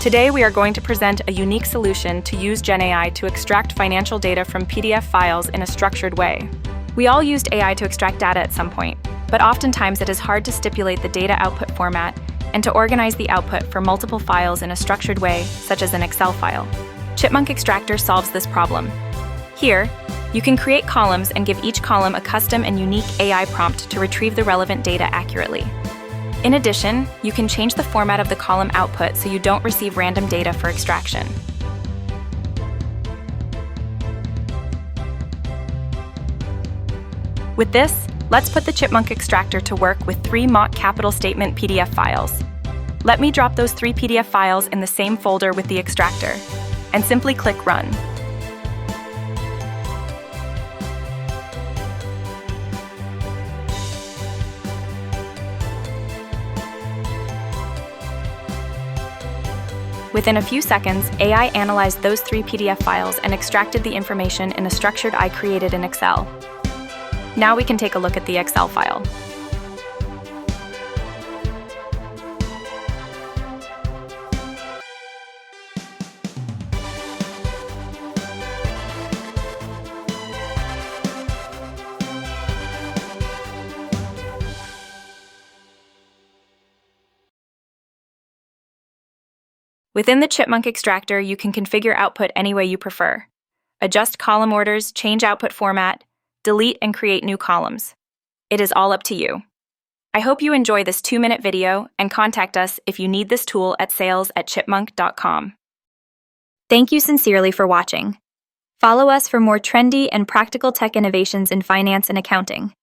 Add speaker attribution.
Speaker 1: Today, we are going to present a unique solution to use GenAI to extract financial data from PDF files in a structured way. We all used AI to extract data at some point, but oftentimes it is hard to stipulate the data output format and to organize the output for multiple files in a structured way, such as an Excel file. Chipmunk Extractor solves this problem. Here, you can create columns and give each column a custom and unique AI prompt to retrieve the relevant data accurately. In addition, you can change the format of the column output so you don't receive random data for extraction. With this, let's put the Chipmunk Extractor to work with 3 mock capital statement PDF files. Let me drop those 3 PDF files in the same folder with the extractor, and simply click Run. Within a few seconds, AI analyzed those 3 PDF files and extracted the information in a structured I created in Excel. Now we can take a look at the Excel file. Within the Chipmunk Extractor, you can configure output any way you prefer. Adjust column orders, change output format, delete and create new columns. It is all up to you. I hope you enjoy this 2-minute video and contact us if you need this tool at sales@chipmunk.com. Thank you sincerely for watching. Follow us for more trendy and practical tech innovations in finance and accounting.